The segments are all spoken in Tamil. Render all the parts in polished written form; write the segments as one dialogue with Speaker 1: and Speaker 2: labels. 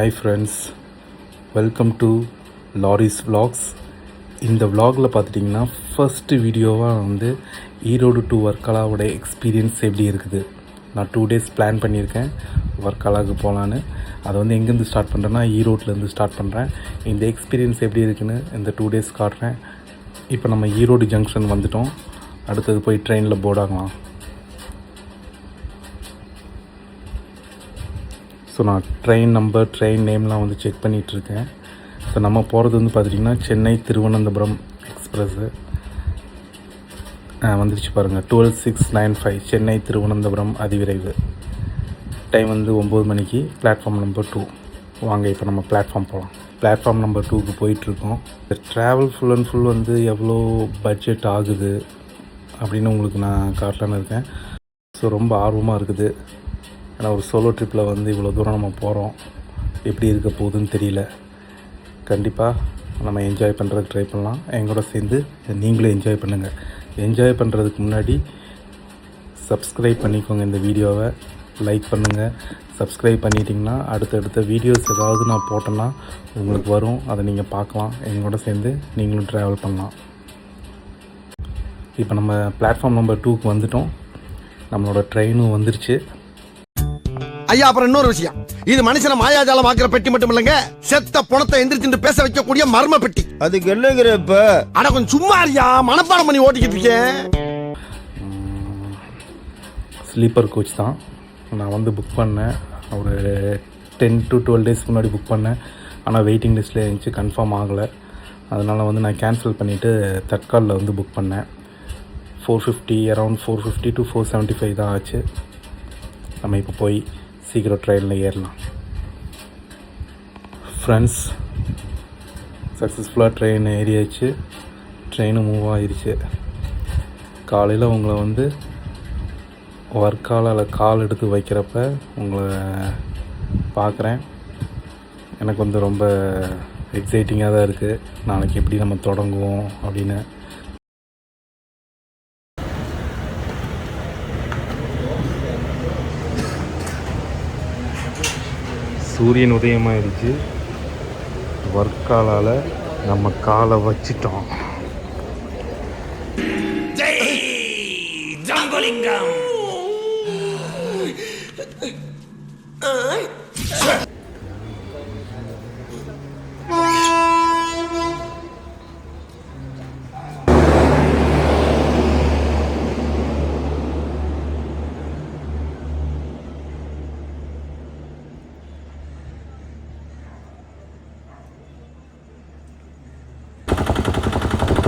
Speaker 1: Hi friends, welcome to loris vlogs. இந்த vlogல பார்த்துட்டிங்கன்னா ஃபஸ்ட்டு வீடியோவாக வந்து ஈரோடு டு வர்க்கலாவோட எக்ஸ்பீரியன்ஸ் எப்படி இருக்குது. நான் 2 days பிளான் பண்ணியிருக்கேன் வர்க்கலாவுக்கு போகலான்னு. அதை வந்து எங்கேருந்து ஸ்டார்ட் பண்ணுறேன்னா ஈரோட்லேருந்து ஸ்டார்ட் பண்ணுறேன். இந்த எக்ஸ்பீரியன்ஸ் எப்படி இருக்குதுன்னு இந்த 2 days காட்டுறேன். இப்போ நம்ம ஈரோடு ஜங்ஷன் வந்துட்டோம். அடுத்தது போய் ட்ரெயினில் போர்டாகலாம். ஸோ நான் ட்ரெயின் நேம்லாம் வந்து செக் பண்ணிகிட்ருக்கேன். ஸோ நம்ம போகிறது வந்து பார்த்திங்கன்னா சென்னை திருவனந்தபுரம் எக்ஸ்பிரஸ்ஸு வந்துடுச்சு பாருங்கள். 12695 சென்னை திருவனந்தபுரம் அதிவிரைவு. டைம் வந்து 9 மணிக்கு. Platform number 2. வாங்க இப்போ நம்ம பிளாட்ஃபார்ம் போகலாம். பிளாட்ஃபார்ம் நம்பர் 2க்கு போயிட்டுருக்கோம். இந்த ட்ராவல் ஃபுல் அண்ட் ஃபுல் வந்து எவ்வளோ பட்ஜெட் ஆகுது அப்படின்னு உங்களுக்கு நான் காட்டலான்னு இருக்கேன். ஸோ ரொம்ப ஆர்வமாக இருக்குது. ஏன்னா ஒரு சோலோ ட்ரிப்பில் வந்து இவ்வளோ தூரம் நம்ம போகிறோம், எப்படி இருக்க போகுதுன்னு தெரியல. கண்டிப்பாக நம்ம என்ஜாய் பண்ணுறதுக்கு ட்ரை பண்ணலாம். எங்களோட சேர்ந்து நீங்களும் என்ஜாய் பண்ணுங்கள். என்ஜாய் பண்ணுறதுக்கு முன்னாடி சப்ஸ்கிரைப் பண்ணிக்கோங்க. இந்த வீடியோவை லைக் பண்ணுங்கள். சப்ஸ்கிரைப் பண்ணிட்டிங்கன்னா அடுத்தடுத்த வீடியோஸ் ஏதாவது நான் போட்டேன்னா உங்களுக்கு வரும். அதை நீங்கள் பார்க்கலாம். எங்களோட சேர்ந்து நீங்களும் ட்ராவல் பண்ணலாம். இப்போ நம்ம பிளாட்ஃபார்ம் நம்பர் 2க்கு வந்துட்டோம். நம்மளோட ட்ரெயினும் வந்துருச்சு.
Speaker 2: ஐயா, அப்புறம் இன்னொரு விஷயம், இது மனுஷனை மாயாஜாலம் ஆக்குற பெட்டி மட்டும் இல்லைங்க, செத்த பணத்தை எந்திரிச்சு பேச வைக்கக்கூடிய மர்ம பெட்டி.
Speaker 3: அதுக்கு என்னங்கிற இப்ப
Speaker 2: அட கொஞ்சம் சும்மா இருயா, மனப்பாடம் பண்ணி ஓட்டிக்கிட்டு இருக்கேன்.
Speaker 1: ஸ்லீப்பர் கோச் தான் நான் வந்து புக் பண்ணேன். ஒரு 10 to 12 days முன்னாடி புக் பண்ணேன். ஆனால் வெயிட்டிங் லிஸ்ட்டில் இருந்துச்சு, கன்ஃபார்ம் ஆகலை. அதனால் வந்து நான் கேன்சல் பண்ணிவிட்டு தட்காலில் வந்து புக் பண்ணேன். 450 அரௌண்ட் 450 to 475 தான் ஆச்சு. நம்ம இப்போ போய் சீக்கிரம் ட்ரெயினில் ஏறலாம். ஃப்ரெண்ட்ஸ், சக்ஸஸ்ஃபுல்லாக ட்ரெயின் ஏறியாச்சு. ட்ரெயினு மூவ் ஆகிருச்சு. காலையில் உங்களை வந்து வர்க்காலாவில் கால் எடுத்து வைக்கிறப்ப உங்களை பார்க்குறேன். எனக்கு வந்து ரொம்ப எக்ஸைட்டிங்காக தான் இருக்குது. நாளைக்கு எப்படி நம்ம தொடங்குவோம் அப்படின்னு. சூரியன் உதயமாகிடுச்சு. வர்க்காலாவில் நம்ம காலை வச்சிட்டோம்.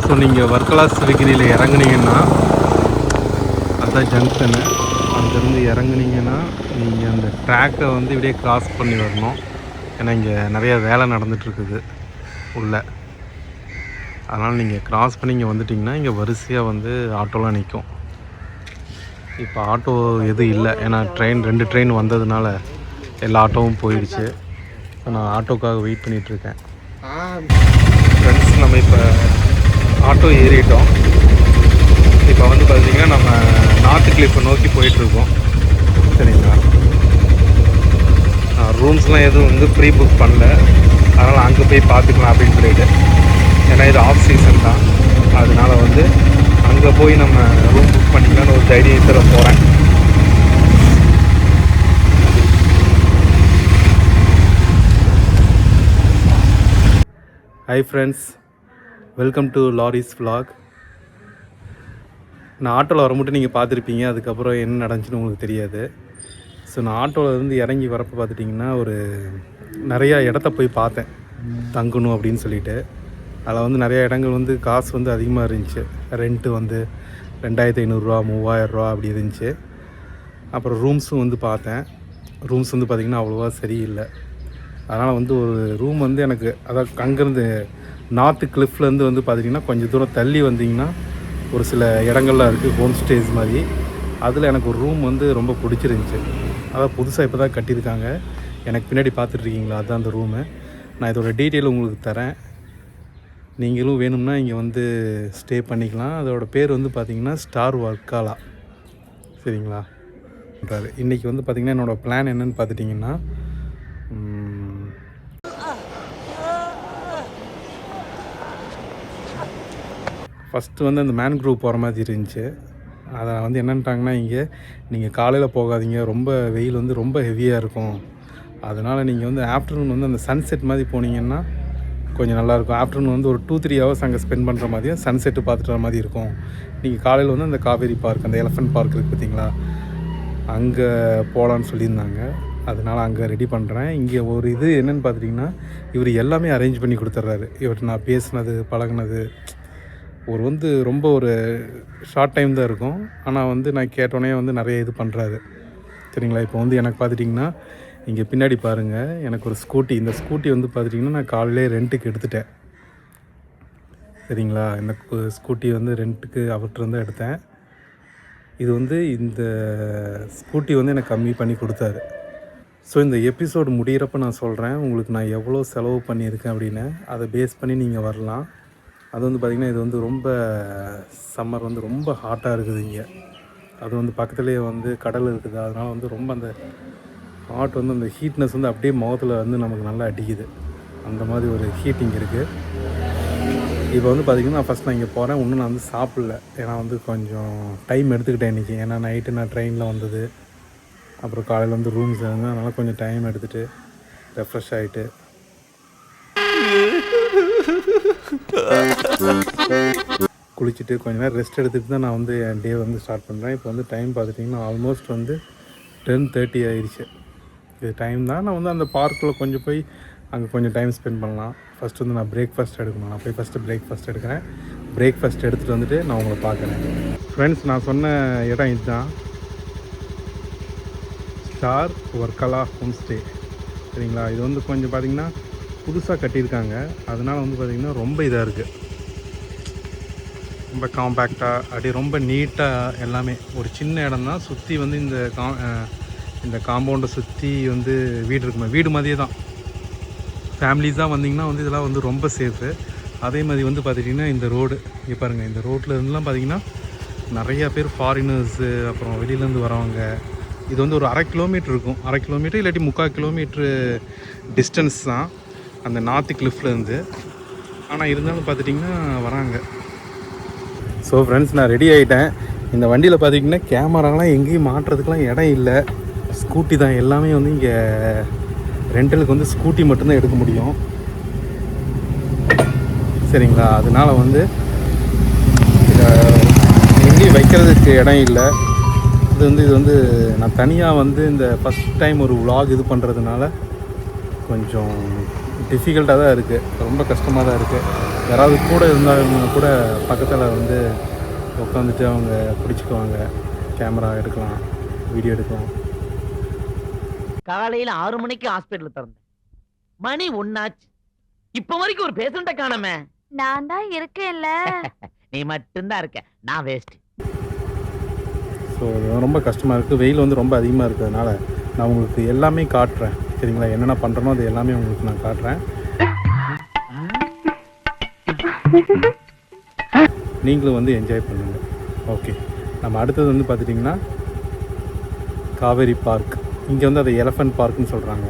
Speaker 1: ஸோ நீங்கள் வர்க்கலா சிவகிரியில் இறங்குனீங்கன்னா அதுதான் ஜங்ஷனு. அங்கேருந்து இறங்குனீங்கன்னா நீங்கள் அந்த ட்ராக்கை வந்து இப்படியே கிராஸ் பண்ணி வரணும். ஏன்னா இங்கே நிறையா வேலை நடந்துகிட்ருக்குது உள்ள. அதனால் நீங்கள் கிராஸ் பண்ணி இங்கே வந்துட்டிங்கன்னா இங்கே வரிசையாக வந்து ஆட்டோலாம் நிற்கும். இப்போ ஆட்டோ எதுவும் இல்லை, ஏன்னா 2 ட்ரெயின் வந்ததுனால எல்லா ஆட்டோவும் போயிடுச்சு. ஸோ நான் ஆட்டோக்காக வெயிட் பண்ணிகிட்ருக்கேன். ஃப்ரெண்ட்ஸ், நம்ம இப்போ ஆட்டோ ஏறிட்டோம். இப்போ வந்து பார்த்திங்கன்னா நம்ம நார்த் கிளிஃபை நோக்கி போயிட்டுருக்கோம். சரிங்களா? ரூம்ஸ்லாம் எதுவும் வந்து ப்ரீ புக் பண்ணல. அதனால் அங்கே போய் பார்த்துக்கலாம் அப்படின்னு சொல்லிட்டு. ஏன்னா இது ஆஃப் சீசன் தான். அதனால் வந்து அங்கே போய் நம்ம ரூம் புக் பண்ணிக்கலான்னு ஒரு தைரியத்தில் போகிறேன். Hi friends, welcome to loris vlog. நான் ஆட்டோவில் வர மட்டும் நீங்கள் பார்த்துருப்பீங்க. அதுக்கப்புறம் என்ன நடந்துச்சுன்னு உங்களுக்கு தெரியாது. ஸோ நான் ஆட்டோவிலேருந்து இறங்கி வரப்போ பார்த்துட்டிங்கன்னா ஒரு நிறையா இடத்த போய் பார்த்தேன் தங்கணும் அப்படின்னு சொல்லிட்டு. அதில் வந்து நிறையா இடங்கள் வந்து காசு வந்து அதிகமாக இருந்துச்சு. ரெண்ட்டு வந்து 2500 3000 அப்படி இருந்துச்சு. அப்புறம் ரூம்ஸும் வந்து பார்த்தேன். ரூம்ஸ் வந்து பார்த்திங்கன்னா அவ்வளோவா சரியில்லை. அதனால் வந்து ஒரு ரூம் வந்து எனக்கு அதாவது அங்கேருந்து நார்த்து கிளிஃப்லேருந்து வந்து பார்த்திங்கன்னா கொஞ்சம் தூரம் தள்ளி வந்திங்கன்னா ஒரு சில இடங்கள்லாம் இருக்குது, ஹோம் ஸ்டேஸ் மாதிரி. அதில் எனக்கு ஒரு ரூம் வந்து ரொம்ப பிடிச்சிருந்துச்சி. அதாவது புதுசாக இப்போ தான் கட்டியிருக்காங்க. எனக்கு பின்னாடி பார்த்துட்ருக்கீங்களா, அதுதான் அந்த ரூமு. நான் இதோட டீட்டெயில் உங்களுக்கு தரேன். நீங்களும் வேணும்னா இங்கே வந்து ஸ்டே பண்ணிக்கலாம். அதோடய பேர் வந்து பார்த்திங்கன்னா ஸ்டார் வர்க்காலா. சரிங்களா? இன்றைக்கி வந்து பார்த்திங்கன்னா என்னோடய பிளான் என்னென்னு பார்த்துட்டிங்கன்னா ஃபஸ்ட்டு வந்து அந்த மேன்க்ரூவ் போகிற மாதிரி இருந்துச்சு. அதை வந்து என்னன்ட்டாங்கன்னா, இங்கே நீங்கள் காலையில் போகாதீங்க, ரொம்ப வெயில் வந்து ரொம்ப ஹெவியாக இருக்கும், அதனால் நீங்கள் வந்து ஆஃப்டர்நூன் வந்து அந்த சன்செட் மாதிரி போனீங்கன்னா கொஞ்சம் நல்லாயிருக்கும். ஆஃப்டர்நூன் வந்து ஒரு 2-3 ஹவர்ஸ் அங்கே ஸ்பெண்ட் பண்ணுற மாதிரியும் சன்செட்டு பார்த்துட்டு வர மாதிரி இருக்கும். நீங்கள் காலையில் வந்து அந்த காவேரி பார்க், அந்த எலஃபண்ட் பார்க் இருக்குது பார்த்தீங்களா, அங்கே போகலான்னு சொல்லியிருந்தாங்க. அதனால் அங்கே ரெடி பண்ணுறேன். இங்கே ஒரு இது என்னென்னு பார்த்துட்டிங்கன்னா, இவர் எல்லாமே அரேஞ்ச் பண்ணி கொடுத்துட்றாரு. இவர்கிட்ட நான் பேசுனது பழகுனது ஒரு வந்து ரொம்ப ஒரு ஷார்ட் டைம் தான் இருக்கும். ஆனால் வந்து நான் கேட்டோன்னே வந்து நிறைய இது பண்ணுறாரு. சரிங்களா. இப்போ வந்து எனக்கு பார்த்துட்டிங்கன்னா இங்கே பின்னாடி பாருங்கள், எனக்கு ஒரு ஸ்கூட்டி, இந்த ஸ்கூட்டி வந்து பார்த்துட்டிங்கன்னா நான் காலையிலே ரெண்ட்டுக்கு எடுத்துட்டேன். சரிங்களா. இந்த ஸ்கூட்டி வந்து ரெண்ட்டுக்கு அவர்கிட்ட எடுத்தேன். இது வந்து இந்த ஸ்கூட்டி வந்து எனக்கு கம்மி பண்ணி கொடுத்தாரு. ஸோ இந்த எபிசோடு முடிகிறப்ப நான் சொல்கிறேன் உங்களுக்கு நான் எவ்வளோ செலவு பண்ணியிருக்கேன் அப்படின்னு. அதை பேஸ் பண்ணி நீங்கள் வரலாம். அது வந்து பார்த்திங்கன்னா இது வந்து ரொம்ப சம்மர் வந்து ரொம்ப ஹாட்டாக இருக்குது இங்கே. அது வந்து பக்கத்துலேயே வந்து கடல் இருக்குது. அதனால் வந்து ரொம்ப அந்த ஹாட் வந்து அந்த ஹீட்னஸ் வந்து அப்படியே முகத்தில் வந்து நமக்கு நல்லா அடிக்குது. அந்த மாதிரி ஒரு ஹீட்டிங் இருக்குது. இப்போ வந்து பார்த்திங்கன்னா நான் இங்கே போகிறேன். இன்னும் நான் வந்து சாப்பிடல. ஏன்னா வந்து கொஞ்சம் டைம் எடுத்துக்கிட்டேன் இன்றைக்கி. ஏன்னா நைட்டு நான் ட்ரெயினில் வந்தது, அப்புறம் காலையில் வந்து ரூம்ஸ் இருந்து, அதனால் கொஞ்சம் டைம் எடுத்துகிட்டு ரெஃப்ரெஷ் ஆகிட்டு குளிச்சுட்டு கொஞ்சம் நேரம் ரெஸ்ட் எடுத்துகிட்டு தான் நான் வந்து என் டே வந்து ஸ்டார்ட் பண்ணுறேன். இப்போ வந்து டைம் பார்த்துட்டிங்கன்னா ஆல்மோஸ்ட் வந்து 10:30 ஆயிடுச்சு. இது டைம் தான். நான் வந்து அந்த பார்க்கில் கொஞ்சம் போய் அங்கே கொஞ்சம் டைம் ஸ்பெண்ட் பண்ணலாம். ஃபஸ்ட்டு வந்து நான் பிரேக்ஃபாஸ்ட் எடுக்கணும். நான் போய் ஃபஸ்ட்டு பிரேக்ஃபாஸ்ட் எடுக்கிறேன். பிரேக்ஃபாஸ்ட் எடுத்துகிட்டு வந்துட்டு நான் உங்களை பார்க்குறேன். ஃப்ரெண்ட்ஸ், நான் சொன்ன இடம் இதுதான், ஸ்டார் வர்க்கலா ஹோம் ஸ்டே. சரிங்களா. இது வந்து கொஞ்சம் பார்த்திங்கன்னா புதுசாக கட்டியிருக்காங்க. அதனால் வந்து பார்த்திங்கன்னா ரொம்ப இதாக இருக்குது, ரொம்ப காம்பேக்டாக, அப்படியே ரொம்ப நீட்டாக எல்லாமே. ஒரு சின்ன இடம் தான். சுற்றி வந்து இந்த காம்பவுண்டை சுற்றி வந்து வீடு இருக்குமா, வீடு மாதிரியே தான். ஃபேமிலிஸாக வந்திங்கன்னா வந்து இதெல்லாம் வந்து ரொம்ப சேஃபு. அதே மாதிரி வந்து பார்த்திங்கன்னா இந்த ரோடு இங்கே பாருங்கள், இந்த ரோட்டில் இருந்துலாம் பார்த்திங்கன்னா நிறையா பேர் ஃபாரினர்ஸு, அப்புறம் வெளியிலேருந்து வரவங்க. இது வந்து ஒரு 1/2 கிலோமீட்டர் இருக்கும், 1/2 கிலோமீட்டர் இல்லாட்டி 3/4 கிலோமீட்ரு டிஸ்டன்ஸ் தான் அந்த நார்த்து கிளிஃப்லேருந்து. ஆனால் இருந்தாலும் பார்த்துட்டிங்கன்னா வராங்க. ஸோ ஃப்ரெண்ட்ஸ், நான் ரெடி ஆகிட்டேன். இந்த வண்டியில் பார்த்திங்கன்னா கேமராலாம் எங்கேயும் மாட்டுறதுக்கெலாம் இடம் இல்லை. ஸ்கூட்டி தான் எல்லாமே வந்து இங்கே ரெண்டலுக்கு வந்து ஸ்கூட்டி மட்டும்தான் எடுக்க முடியும். சரிங்களா. அதனால் வந்து இதை எங்கேயும் வைக்கிறதுக்கு இடம் இல்லை. இது வந்து நான் தனியாக வந்து இந்த ஃபஸ்ட் டைம் ஒரு vlog இது பண்ணுறதுனால கொஞ்சம் டிஃபிகல்ட்டாக தான் இருக்குது, ரொம்ப கஷ்டமாக தான் இருக்குது. யாராவது கூட இருந்தாலும் கூட பக்கத்தில் வந்து உட்காந்துட்டு அவங்க பிடிச்சிக்குவாங்க, கேமரா எடுக்கலாம், வீடியோ எடுக்கலாம்.
Speaker 3: காலையில 6 மணிக்கு ஹாஸ்பிடல் திறந்தேன், மணி 1 ஆச்சு. இப்ப வரைக்கும் ஒரு பேஷண்ட காணோமே.
Speaker 4: நான் தான் இருக்கேன்ல.
Speaker 3: நீ மட்டும்தான் இருக்க, நான் வேஸ்ட்.
Speaker 1: ஸோ ரொம்ப கஷ்டமாக இருக்குது. வெயில் வந்து ரொம்ப அதிகமாக இருக்கிறதுனால நான் உங்களுக்கு எல்லாமே காட்டுறேன். சரிங்களா. என்னென்ன பண்ணுறனோ அது எல்லாமே உங்களுக்கு நான் காட்டுறேன். நீங்களும் வந்து என்ஜாய் பண்ணுங்கள். ஓகே, நம்ம அடுத்தது வந்து பார்த்துட்டிங்கன்னா காவேரி பார்க். இங்கே வந்து அதை எலஃபண்ட் பார்க்குன்னு சொல்கிறாங்க.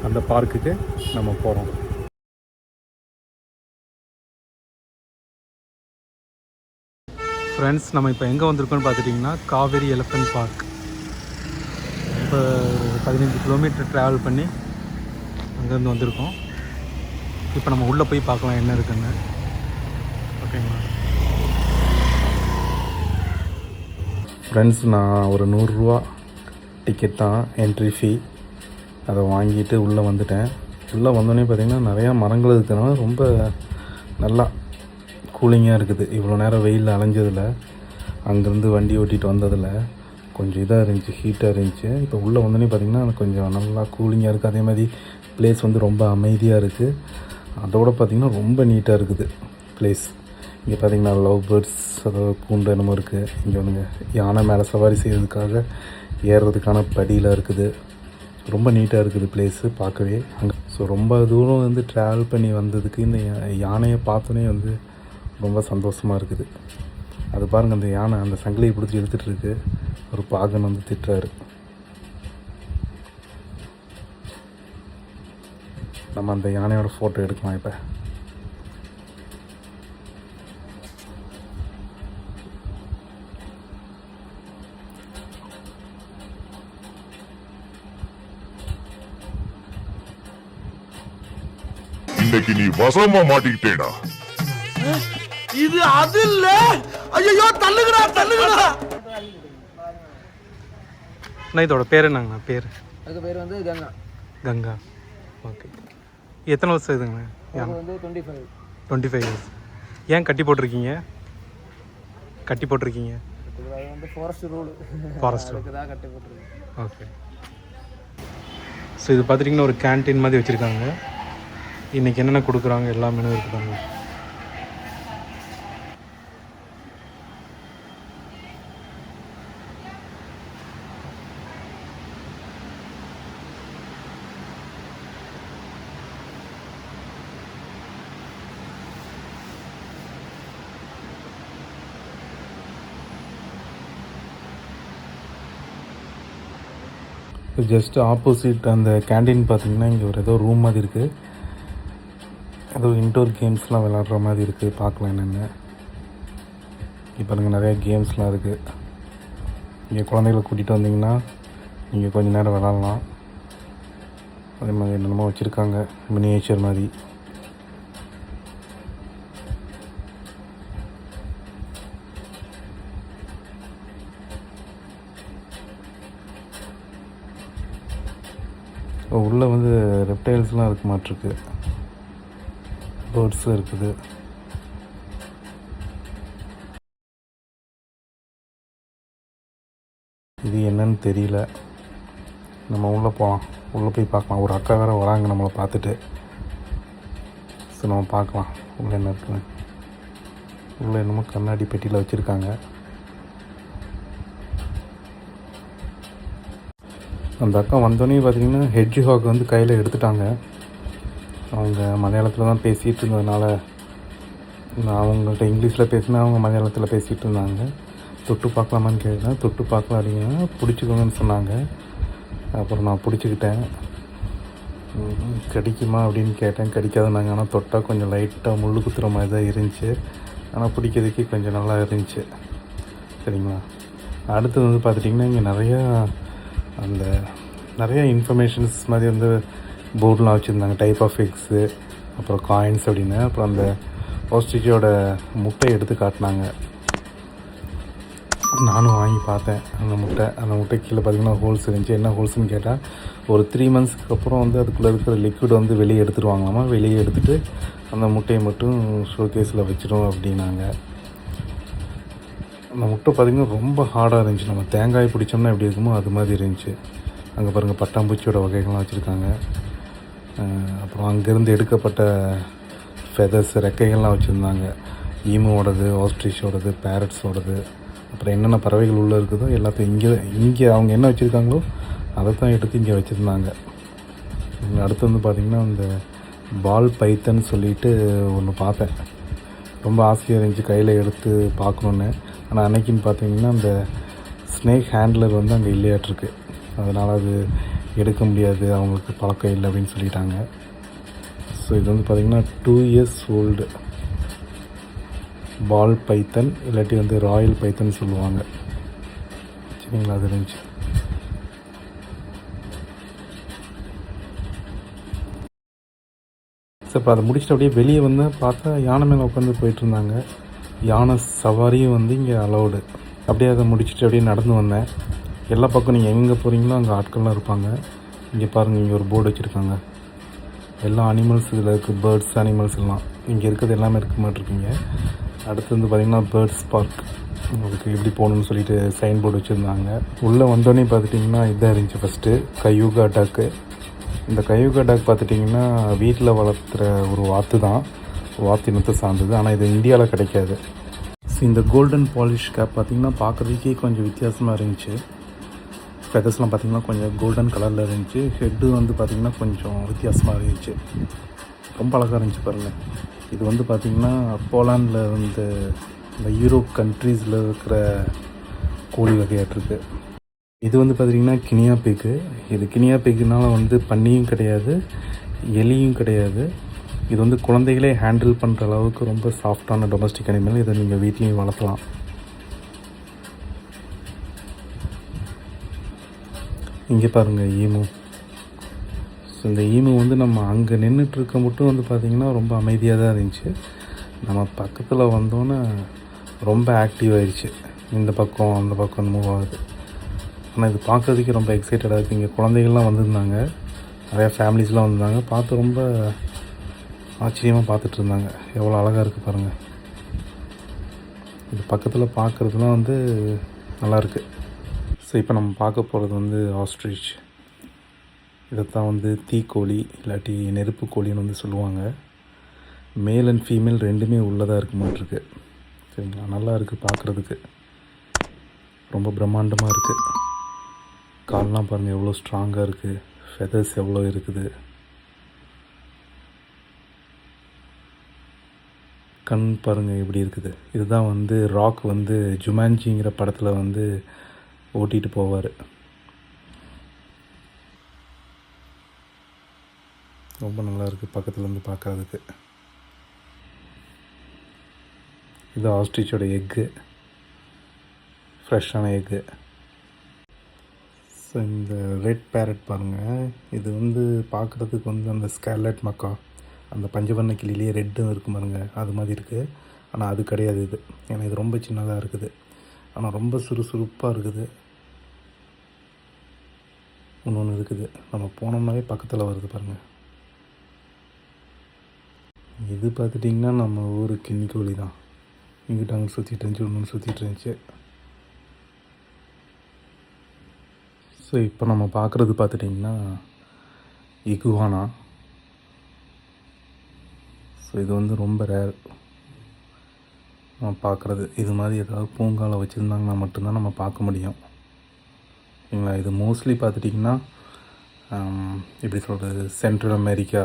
Speaker 1: அந்த பார்க்குக்கு நம்ம போகிறோம். ஃப்ரெண்ட்ஸ், நம்ம இப்போ எங்கே வந்திருக்கோம்னு பார்த்துட்டிங்கன்னா காவேரி எலஃபண்ட் பார்க். இப்போ 15 கிலோமீட்டர் ட்ராவல் பண்ணி அங்கேருந்து வந்திருக்கோம். இப்போ நம்ம உள்ளே போய் பார்க்கலாம் என்ன இருக்குன்னு. ஓகேங்களா ஃப்ரெண்ட்ஸ், நான் ஒரு 100 ரூபா டிக்கெட் தான் என்ட்ரி ஃபீ. அதை வாங்கிட்டு உள்ளே வந்துட்டேன். உள்ளே வந்தோடனே பார்த்திங்கன்னா நிறையா மரங்கள் இருக்கிறதுனால ரொம்ப நல்லா கூலிங்காக இருக்குது. இவ்வளோ நேரம் வெயிலில் அலைஞ்சதில், அங்கேருந்து வண்டி ஓட்டிகிட்டு வந்ததில் கொஞ்சம் இதாக இருந்துச்சு, ஹீட்டாக இருந்துச்சு. இப்போ உள்ளே வந்தோடனே பார்த்திங்கன்னா கொஞ்சம் நல்லா கூலிங்காக இருக்குது. அதே மாதிரி ப்ளேஸ் வந்து ரொம்ப அமைதியாக இருக்குது. அதோடு பார்த்திங்கன்னா ரொம்ப நீட்டாக இருக்குது ப்ளேஸ். இங்கே பார்த்திங்கன்னா லவ் பேர்ட்ஸ், அதாவது கூண்டு என்னமோ இருக்குது. இங்கே வந்துங்க யானை மேலே சவாரி செய்கிறதுக்காக ஏறுறதுக்கான படியில் இருக்குது. ரொம்ப நீட்டாக இருக்குது ப்ளேஸு பார்க்கவே அங்கே. ஸோ ரொம்ப தூரம் வந்து ட்ராவல் பண்ணி வந்ததுக்கு இந்த யானையை பார்த்தோன்னே வந்து ரொம்ப சந்தோஷமாக இருக்குது. அது பாருங்கள், அந்த யானை அந்த சங்கிலியை பிடிச்சி இழுத்துட்ருக்கு. ஒரு பாகன் வந்து திட்டுறாரு. நம்ம அந்த யானையோட ஃபோட்டோ எடுக்கலாம். இப்போ
Speaker 5: இன்னைக்கு நீ வசமா மாட்டிக்கிட்டேடா.
Speaker 2: இது அது இல்ல. ஐயோ தள்ளுங்கடா தள்ளுங்கடா.
Speaker 1: அண்ணா இதோட பேர் என்னங்கண்ணா? பேர்
Speaker 6: அதுக்கு பேர் வந்து கங்கா.
Speaker 1: கங்கா. ஓகே. எத்தனை வருஷம் இதுங்கண்ணா?
Speaker 6: அது வந்து 25.
Speaker 1: 25 இயர்ஸ். ஏன் கட்டி போட்டிருக்கீங்க? கட்டி போட்டிருக்கீங்க?
Speaker 6: அது வந்து ஃபாரஸ்ட் ரூல்.
Speaker 1: ஃபாரஸ்ட்
Speaker 6: அதுக்கு தான் கட்டி போட்டிருக்கு.
Speaker 1: ஓகே. ஸோ இது பார்த்துட்டிங்கன்னா ஒரு கேன்டீன் மாதிரி வச்சுருக்காங்க. இன்றைக்கி என்னென்ன கொடுக்குறாங்க எல்லா மெனு இருக்குதாங்க. ஜஸ்ட் ஆப்போசிட் அந்த கேண்டீன் பார்த்தீங்கன்னா இங்கே ஒரு ஏதோ ரூம் மாதிரி இருக்குது. ஏதோ இன்டோர் கேம்ஸ்லாம் விளாட்ற மாதிரி இருக்குது. பார்க்கலாம் என்னென்ன. இப்போ பாருங்கள் நிறையா கேம்ஸ்லாம் இருக்குது. இங்கே குழந்தைகளை கூட்டிகிட்டு வந்தீங்கன்னா நீங்கள் கொஞ்சம் நேரம் விளாட்லாம். அதே மாதிரி என்னென்னமோ வச்சுருக்காங்க மினியேச்சர் மாதிரி. உள்ளே வந்து ரெப்டைல்ஸ்லாம் இருக்க மாட்டிருக்கு. பேர்ட்ஸும் இருக்குது. இது என்னன்னு தெரியல. நம்ம உள்ளே போகலாம். உள்ளே போய் பார்க்கலாம். ஒரு அக்கா வேறு வராங்க நம்மளை பார்த்துட்டு. ஸோ நம்ம பார்க்கலாம் உள்ளே என்ன இருக்குன்னு. உள்ளே என்னமோ கண்ணாடி பெட்டியில் வச்சுருக்காங்க. அந்த அக்கா வந்தோடனே பார்த்திங்கன்னா ஹெட்ஜ் ஹாக் வந்து கையில் எடுத்துட்டாங்க. அவங்க மலையாளத்தில் தான் பேசிகிட்டு இருந்ததுனால நான் அவங்கள்ட்ட இங்கிலீஷில் பேசினா அவங்க மலையாளத்தில் பேசிகிட்டு இருந்தாங்க. தொட்டு பார்க்கலாமான்னு கேட்டேன். தொட்டு பார்க்கலாம் அப்படின்னா பிடிச்சிக்கோங்கன்னு சொன்னாங்க. அப்புறம் நான் பிடிச்சிக்கிட்டேன். கடிக்குமா அப்படின்னு கேட்டேன். கடிக்காதுன்னாங்க. ஆனால் தொட்டால் கொஞ்சம் லைட்டாக முள் குத்துற மாதிரி தான் இருந்துச்சு. ஆனால் பிடிக்கிறதுக்கே கொஞ்சம் நல்லா இருந்துச்சு. சரிங்களா. அடுத்தது வந்து பார்த்துட்டிங்கன்னா இங்கே நிறையா இன்ஃபர்மேஷன்ஸ் மாதிரி வந்து போர்டெலாம் வச்சுருந்தாங்க. டைப் ஆஃப் எக்ஸு, அப்புறம் காயின்ஸ் அப்படின்னு. அப்புறம் அந்த ஆஸ்ட்ரிச்சோட முட்டையை எடுத்து காட்டினாங்க. நானும் வாங்கி பார்த்தேன் அந்த முட்டை கீழே பார்த்திங்கன்னா ஹோல்ஸ் இருந்துச்சு. என்ன ஹோல்ஸ்னு கேட்டால் ஒரு 3 மந்த்ஸ்க்கு அப்புறம் வந்து அதுக்குள்ளே இருக்கிற லிக்விட் வந்து வெளியே எடுத்துருவாங்களாமா. வெளியே எடுத்துகிட்டு அந்த முட்டையை மட்டும் ஷோகேஸில் வச்சிடும் அப்படின்னாங்க. அந்த முட்டை பார்த்திங்கன்னா ரொம்ப ஹார்டாக இருந்துச்சு. நம்ம தேங்காய் பிடிச்சோம்னா எப்படி இருக்குமோ அது மாதிரி இருந்துச்சு. அங்கே பாருங்கள் பட்டாம்பூச்சியோட வகைகள்லாம் வச்சுருக்காங்க. அப்புறம் அங்கேருந்து எடுக்கப்பட்ட ஃபெதர்ஸ் ரெக்கைகள்லாம் வச்சுருந்தாங்க. ஈமுவோடது, ஆஸ்ட்ரிச்சோடது, பேரட்ஸோடது, அப்புறம் என்னென்ன பறவைகள் உள்ளே இருக்குதோ எல்லாத்தையும் இங்கே அவங்க என்ன வச்சுருக்காங்களோ அதை தான் எடுத்து இங்கே வச்சுருந்தாங்க. அடுத்து வந்து பார்த்திங்கன்னா அந்த பால் பைத்தன்னு சொல்லிட்டு ஒன்று பார்த்தேன். ரொம்ப ஆசையாக இருந்துச்சு கையில் எடுத்து பார்க்கணுன்னு. ஆனால் அன்னைக்குன்னு பார்த்தீங்கன்னா அந்த ஸ்னேக் ஹேண்ட்லர் வந்து அங்கே இல்லையாட்டிருக்கு. அதனால் அது எடுக்க முடியாது, அவங்களுக்கு பழக்கம் இல்லை அப்படின்னு சொல்லிட்டாங்க. ஸோ இது வந்து பார்த்திங்கன்னா 2 years old பால் பைத்தன், இல்லாட்டி வந்து ராயல் பைத்தன் சொல்லுவாங்க. சரிங்களா. அது இருந்துச்சு. ஸோ இப்போ அதை முடிச்சுட்டு அப்படியே வெளியே வந்து பார்த்தா யானை மேலே உட்காந்து போயிட்டுருந்தாங்க. யானை சவாரியும் வந்து இங்கே அலௌடு. அப்படியே அதை முடிச்சுட்டு அப்படியே நடந்து வந்தேன். எல்லா பக்கம் நீங்கள் எங்கே போகிறீங்களோ அங்கே ஆட்கள்லாம் இருப்பாங்க. இங்கே பாருங்கள், இங்கே ஒரு போர்டு வச்சுருக்காங்க. எல்லா அனிமல்ஸ் இதில் இருக்குது. பேர்ட்ஸ், அனிமல்ஸ் எல்லாம் இங்கே இருக்கிறது எல்லாமே இருக்க மாட்டிருக்கீங்க. அடுத்து வந்து பார்த்திங்கன்னா பேர்ட்ஸ் பார்க், உங்களுக்கு எப்படி போகணுன்னு சொல்லிட்டு சைன் போர்டு வச்சுருந்தாங்க. உள்ளே வந்தோடனே பார்த்துட்டிங்கன்னா இதாக இருந்துச்சு. First Cayuga duck. இந்த கயூகா டாக் பார்த்துட்டிங்கன்னா வீட்டில் வளர்த்துற ஒரு வாத்து இனத்தை சார்ந்தது. ஆனால் இது இந்தியாவில் கிடைக்காது. ஸோ இந்த கோல்டன் பாலிஷ் கேப் பார்த்திங்கன்னா பார்க்குறதுக்கே கொஞ்சம் வித்தியாசமாக இருந்துச்சு. ஃபெதர்ஸ்லாம் பார்த்திங்கன்னா கொஞ்சம் கோல்டன் கலரில் இருந்துச்சு. ஹெட்டு வந்து பார்த்திங்கன்னா கொஞ்சம் வித்தியாசமாக இருந்துச்சு. ரொம்ப அழகாக இருந்துச்சு பாருங்கள். இது வந்து பார்த்திங்கன்னா போலாண்டில் வந்து இந்த யூரோப் கண்ட்ரீஸில் இருக்கிற கோழி வகையாட்டிருக்கு. இது வந்து பார்த்திங்கன்னா கினியா பிக்கு. இது கினியா பிக்குனால வந்து பன்னியும் கிடையாது, எலியும் கிடையாது. இது வந்து குழந்தைகளே ஹேண்டில் பண்ணுற அளவுக்கு ரொம்ப சாஃப்டான டொமஸ்டிக் அனிமல். இதை நீங்கள் வீட்லேயும் வளர்த்தலாம். இங்கே பாருங்கள் ஈமு. ஸோ இந்த ஈமு வந்து நம்ம அங்கே நின்றுட்டுருக்க மட்டும் வந்து பார்த்திங்கன்னா ரொம்ப அமைதியாக தான் இருந்துச்சு. நம்ம பக்கத்தில் வந்தோன்னே ரொம்ப ஆக்டிவ் ஆயிடுச்சு. இந்த பக்கம் அந்த பக்கம் மூவ் ஆகுது. ஆனால் இது பார்க்குறதுக்கே ரொம்ப எக்ஸைட்டடாக இருக்குது. இங்கே குழந்தைகள்லாம் வந்திருந்தாங்க, நிறையா ஃபேமிலிஸ்லாம் வந்திருந்தாங்க. பார்த்து ரொம்ப ஆச்சரியமாக பார்த்துட்டு இருந்தாங்க. எவ்வளோ அழகாக இருக்குது பாருங்கள். இது பக்கத்தில் பார்க்குறதுலாம் வந்து நல்லாயிருக்கு. ஸோ இப்போ நம்ம பார்க்க போகிறது வந்து ஆஸ்ட்ரிச். இதைத்தான் வந்து தீக்கோழி இல்லாட்டி நெருப்பு கோழின்னு வந்து சொல்லுவாங்க. மேல் அண்ட் ஃபீமேல் ரெண்டுமே உள்ளதாக இருக்க மாட்டிருக்கு. சரிங்களா, நல்லா இருக்குது பார்க்குறதுக்கு. ரொம்ப பிரம்மாண்டமாக இருக்குது. கால்லாம் பாருங்கள் எவ்வளோ ஸ்ட்ராங்காக இருக்குது. ஃபெதர்ஸ் எவ்வளோ இருக்குது. கண் பாருங்கள் எப்படி இருக்குது. இதுதான் வந்து ராக் வந்து ஜுமான்ஜிங்கிற படத்தில் வந்து ஓட்டிகிட்டு போவார். ரொம்ப நல்லா இருக்குது பக்கத்துலேருந்து பார்க்குறதுக்கு. இது ஆஸ்ட்ரிச்சோட எக்கு, ஃப்ரெஷ்ஷான எக்கு. ஸோ இந்த ரெட் பேரட் பாருங்கள், இது வந்து பார்க்குறதுக்கு வந்து அந்த ஸ்கார்லட் மக்கா, அந்த பஞ்சவர்ண கிளியிலேயே ரெட்டும் இருக்கும் பாருங்க, அது மாதிரி இருக்குது. ஆனால் அது கிடையாது இது. ஏன்னா இது ரொம்ப சின்னதாக இருக்குது. ஆனால் ரொம்ப சுறுசுறுப்பாக இருக்குது. ஒன்று இருக்குது, நம்ம போனோம்னாவே பக்கத்தில் வருது பாருங்கள். இது பார்த்துட்டிங்கன்னா நம்ம ஊர் கிண்ணிக்கோழி தான். இங்கிட்ட அங்கே சுற்றிட்டு இருந்துச்சு, ஒன்று சுற்றிட்டு இருந்துச்சு. ஸோ இப்போ நம்ம பார்க்குறது பார்த்துட்டிங்கன்னா இகுவானா. ஸோ இது வந்து ரொம்ப ரேர் நம்ம பார்க்குறது. இது மாதிரி ஏதாவது பூங்காவில் வச்சுருந்தாங்கன்னா மட்டும்தான் நம்ம பார்க்க முடியும். சரிங்களா, இது மோஸ்ட்லி பார்த்துட்டிங்கன்னா எப்படி சொல்கிறது, சென்ட்ரல் அமெரிக்கா,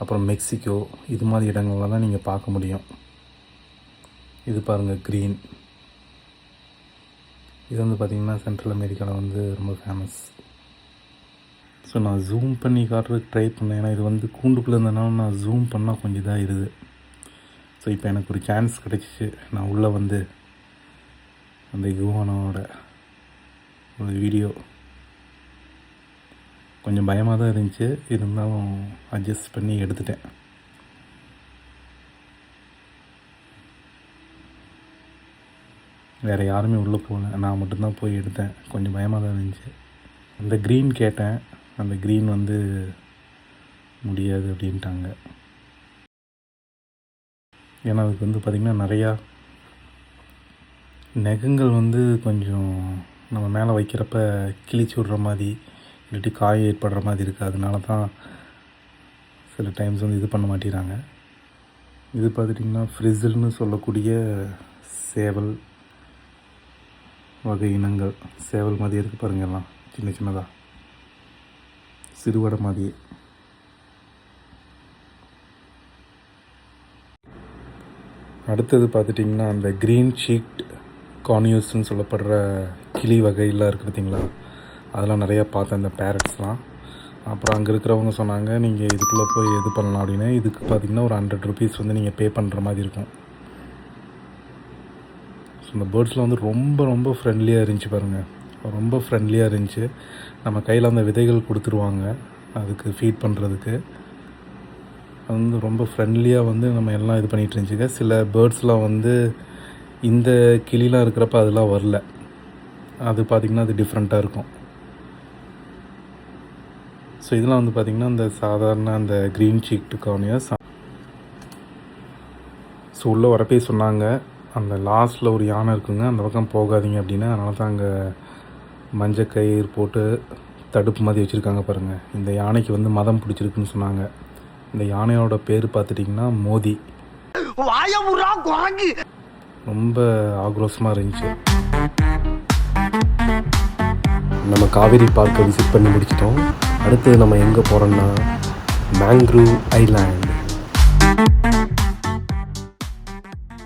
Speaker 1: அப்புறம் மெக்சிகோ, இது மாதிரி இடங்களில் தான் நீங்கள் பார்க்க முடியும். இது பாருங்கள் க்ரீன். இது வந்து பார்த்திங்கன்னா சென்ட்ரல் அமெரிக்காவில் வந்து ரொம்ப ஃபேமஸ். ஸோ நான் ஜூம் பண்ணி காட்டுறதுக்கு ட்ரை பண்ணேன். ஏன்னா இது வந்து கூண்டுக்குள்ளே இருந்தனால நான் ஜூம் பண்ணால் கொஞ்சம் இதாகிடுது. ஸோ இப்போ எனக்கு ஒரு சான்ஸ் கிடச்சிச்சு. நான் உள்ளே வந்து அந்த இகுவானாவோட ஒரு வீடியோ, கொஞ்சம் பயமாக தான் இருந்துச்சு, இருந்தாலும் அட்ஜஸ்ட் பண்ணி எடுத்துட்டேன். வேறு யாருமே உள்ளே போகல, நான் மட்டும்தான் போய் எடுத்தேன். கொஞ்சம் பயமாக தான் இருந்துச்சு. அந்த க்ரீன் கேட்டேன், அந்த க்ரீன் வந்து முடியாது அப்படின்ட்டாங்க. ஏன்னா அதுக்கு வந்து பார்த்திங்கன்னா நிறையா நகங்கள் வந்து கொஞ்சம் நம்ம மேலே வைக்கிறப்ப கிழிச்சு விட்ற மாதிரி இல்லாட்டி காயம் ஏற்படுற மாதிரி இருக்குது. அதனால தான் சில டைம்ஸ் வந்து இது பண்ண மாட்டேங்கிறாங்க. இது பார்த்துட்டிங்கன்னா ஃப்ரிசில்னு சொல்லக்கூடிய சேவல் வகை இனங்கள். சேவல் மாதிரி இருக்குது பாருங்கள், எல்லாம் சின்ன சின்னதாக சிறுவடை மாதிரி. அடுத்தது பார்த்துட்டிங்கன்னா அந்த க்ரீன் சீக்ட் கார்னியூஸ்ன்னு சொல்லப்படுற கிளி வகையெல்லாம் இருக்குது பார்த்திங்களா, அதெல்லாம் நிறையா பார்த்தேன், இந்த பேரட்ஸ்லாம். அப்புறம் அங்கே இருக்கிறவங்க சொன்னாங்க, நீங்கள் இதுக்குள்ளே போய் இது பண்ணலாம் அப்படின்னு. இதுக்கு பார்த்திங்கன்னா ஒரு 100 ருபீஸ் வந்து நீங்கள் பே பண்ணுற மாதிரி இருக்கும். ஸோ இந்த பேர்ட்ஸ்லாம் வந்து ரொம்ப ரொம்ப ஃப்ரெண்ட்லியாக இருந்துச்சு பாருங்கள், ரொம்ப ஃப்ரெண்ட்லியாக இருந்துச்சு. நம்ம கையில் அந்த விதைகள் கொடுத்துருவாங்க அதுக்கு ஃபீட் பண்ணுறதுக்கு. அது வந்து ரொம்ப ஃப்ரெண்ட்லியாக வந்து நம்ம எல்லாம் இது பண்ணிகிட்டு இருந்துச்சுங்க. சில பேர்ட்ஸ்லாம் வந்து இந்த கிளிலாம் இருக்கிறப்ப அதெல்லாம் வரல, அது பார்த்திங்கன்னா அது டிஃப்ரெண்ட்டாக இருக்கும். ஸோ இதெல்லாம் வந்து பார்த்திங்கன்னா அந்த சாதாரண அந்த க்ரீன் சீக்டு கார்னியஸ். ஸோ உள்ளே வரப்பே சொன்னாங்க, அந்த லாஸ்ட்டில் ஒரு யானை இருக்குங்க, அந்த பக்கம் போகாதீங்க அப்படின்னு. அதனால தான் அங்கே மஞ்சள் கயிறு போட்டு தடுப்பு மாதிரி வச்சுருக்காங்க பாருங்கள். இந்த யானைக்கு வந்து மதம் பிடிச்சிருக்குன்னு சொன்னாங்க. இந்த யானையோட பேர் பார்த்துட்டிங்கன்னா மோதி. ரொம்ப ஆக்ரோஷமாக இருந்துச்சு.
Speaker 7: நம்ம காவேரி பார்க்கை விசிட் பண்ணி முடிச்சிட்டோம். அடுத்து நம்ம எங்கே போகிறோம்னா மேங்க்ரூவ் ஐலாண்ட்.